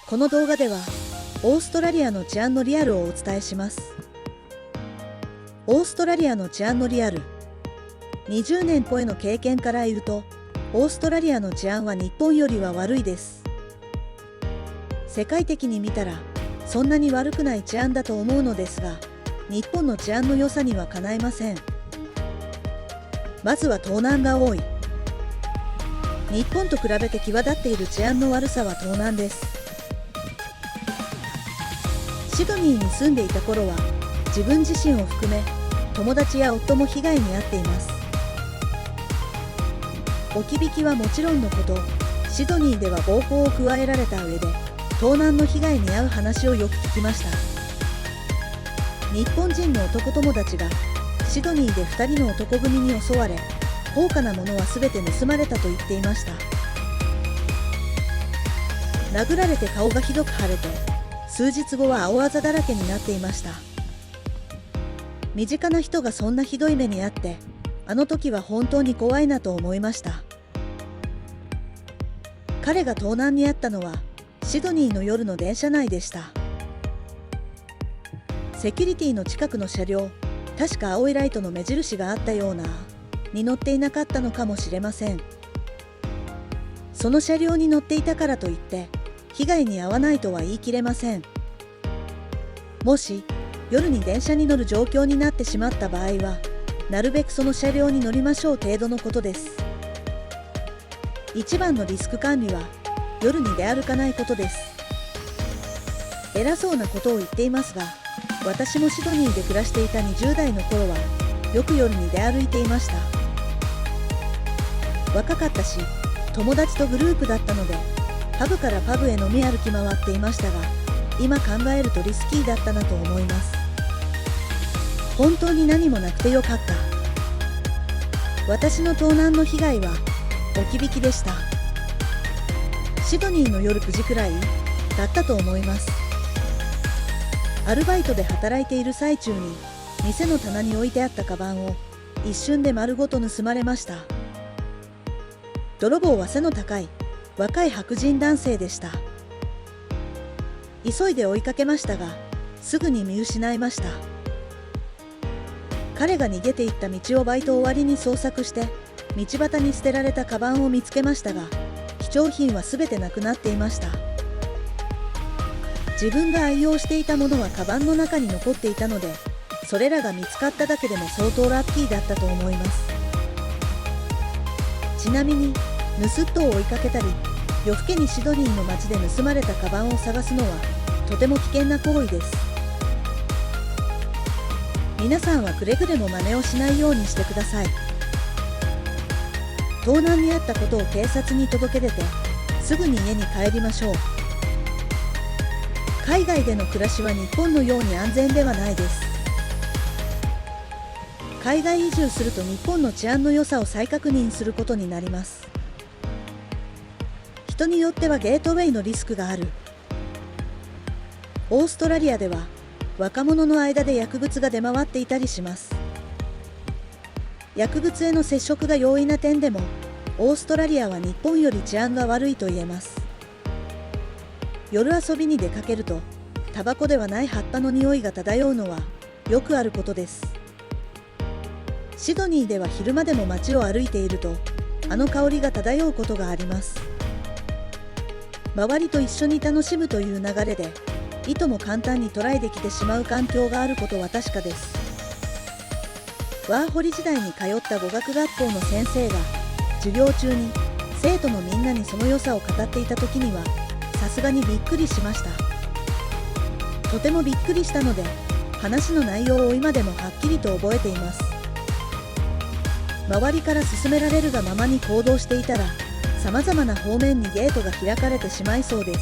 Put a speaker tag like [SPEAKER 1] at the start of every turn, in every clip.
[SPEAKER 1] この動画ではオーストラリアの治安のリアルをお伝えします。オーストラリアの治安のリアル。20年超えの経験から言うと、オーストラリアの治安は日本よりは悪いです。世界的に見たらそんなに悪くない治安だと思うのですが、日本の治安の良さにはかないません。まずは盗難が多い。日本と比べて際立っている治安の悪さは盗難です。シドニーに住んでいた頃は自分自身を含め友達や夫も被害に遭っています。置き引きはもちろんのこと、シドニーでは暴行を加えられた上で盗難の被害に遭う話をよく聞きました。日本人の男友達がシドニーで2人の男組に襲われ、高価なものは全て盗まれたと言っていました。殴られて顔がひどく腫れて、数日後は青あざだらけになっていました。身近な人がそんなひどい目に遭って、あの時は本当に怖いなと思いました。彼が盗難に遭ったのはシドニーの夜の電車内でした。セキュリティの近くの車両、確か青いライトの目印があったようなに乗っていなかったのかもしれません。その車両に乗っていたからといって被害に遭わないとは言い切れません。もし夜に電車に乗る状況になってしまった場合は、なるべくその車両に乗りましょう程度のことです。一番のリスク管理は夜に出歩かないことです。偉そうなことを言っていますが、私もシドニーで暮らしていた20代の頃はよく夜に出歩いていました。若かったし、友達とグループだったのでパブからパブへ飲み歩き回っていましたが、今考えるとリスキーだったなと思います。本当に何もなくてよかった。私の盗難の被害は置き引きでした。シドニーの夜9時くらいだったと思います。アルバイトで働いている最中に店の棚に置いてあったカバンを一瞬で丸ごと盗まれました。泥棒は背の高い若い白人男性でした。急いで追いかけましたが、すぐに見失いました。彼が逃げていった道をバイト終わりに捜索して、道端に捨てられたカバンを見つけましたが、貴重品はすべてなくなっていました。自分が愛用していたものはカバンの中に残っていたので、それらが見つかっただけでも相当ラッキーだったと思います。ちなみに盗人を追いかけたり、夜更けにシドニーの街で盗まれたカバンを探すのはとても危険な行為です。皆さんはくれぐれも真似をしないようにしてください。盗難に遭ったことを警察に届け出て、すぐに家に帰りましょう。海外での暮らしは日本のように安全ではないです。海外移住すると日本の治安の良さを再確認することになります。人によってはゲートウェイのリスクがある。オーストラリアでは若者の間で薬物が出回っていたりします。薬物への接触が容易な点でも、オーストラリアは日本より治安が悪いと言えます。夜遊びに出かけると、タバコではない葉っぱの匂いが漂うのはよくあることです。シドニーでは昼間でも街を歩いていると、あの香りが漂うことがあります。周りと一緒に楽しむという流れで、いとも簡単にトライできてしまう環境があることは確かです。ワーホリ時代に通った語学学校の先生が授業中に生徒のみんなにその良さを語っていた時には、さすがにびっくりしました。とてもびっくりしたので、話の内容を今でもはっきりと覚えています。周りから勧められるがままに行動していたら、さまざまな方面にゲートが開かれてしまいそうです。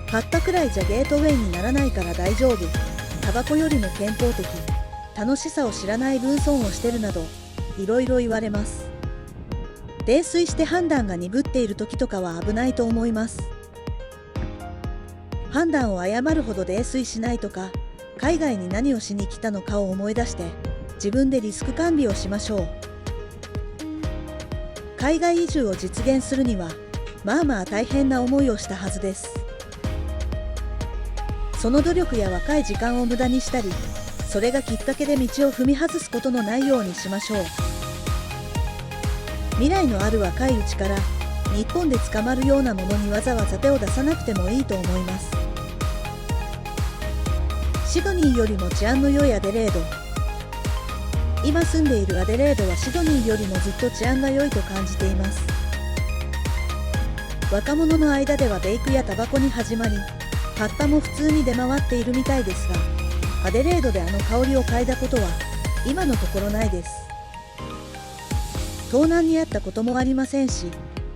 [SPEAKER 1] 葉っぱくらいじゃゲートウェイにならないから大丈夫。タバコよりも健康的。楽しさを知らない分損をしてるなど、いろいろ言われます。泥酔して判断が鈍っている時とかは危ないと思います。判断を誤るほど泥酔しないとか、海外に何をしに来たのかを思い出して、自分でリスク管理をしましょう。海外移住を実現するには、まあまあ大変な思いをしたはずです。その努力や若い時間を無駄にしたり、それがきっかけで道を踏み外すことのないようにしましょう。未来のある若いうちから日本で捕まるようなものにわざわざ手を出さなくてもいいと思います。シドニーよりも治安の良いアデレード。今住んでいるアデレードはシドニーよりもずっと治安が良いと感じています。若者の間ではベイクやタバコに始まり、葉っぱも普通に出回っているみたいですが、アデレードであの香りを嗅いだことは今のところないです。盗難にあったこともありませんし、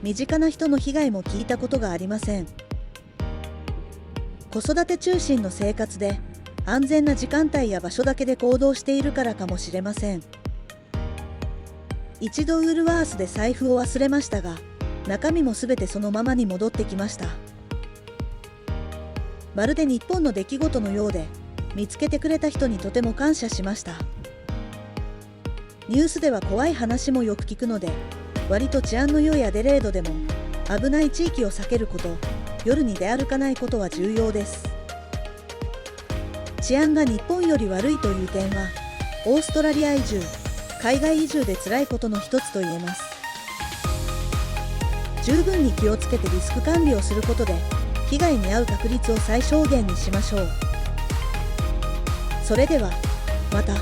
[SPEAKER 1] 身近な人の被害も聞いたことがありません。子育て中心の生活で安全な時間帯や場所だけで行動しているからかもしれません。一度ウールワースで財布を忘れましたが、中身もすべてそのままに戻ってきました。まるで日本の出来事のようで、見つけてくれた人にとても感謝しました。ニュースでは怖い話もよく聞くので、割と治安の良いアデレードでも危ない地域を避けること、夜に出歩かないことは重要です。治安が日本より悪いという点は、オーストラリア移住、海外移住で辛いことの一つと言えます。十分に気をつけてリスク管理をすることで、被害に遭う確率を最小限にしましょう。それでは、また。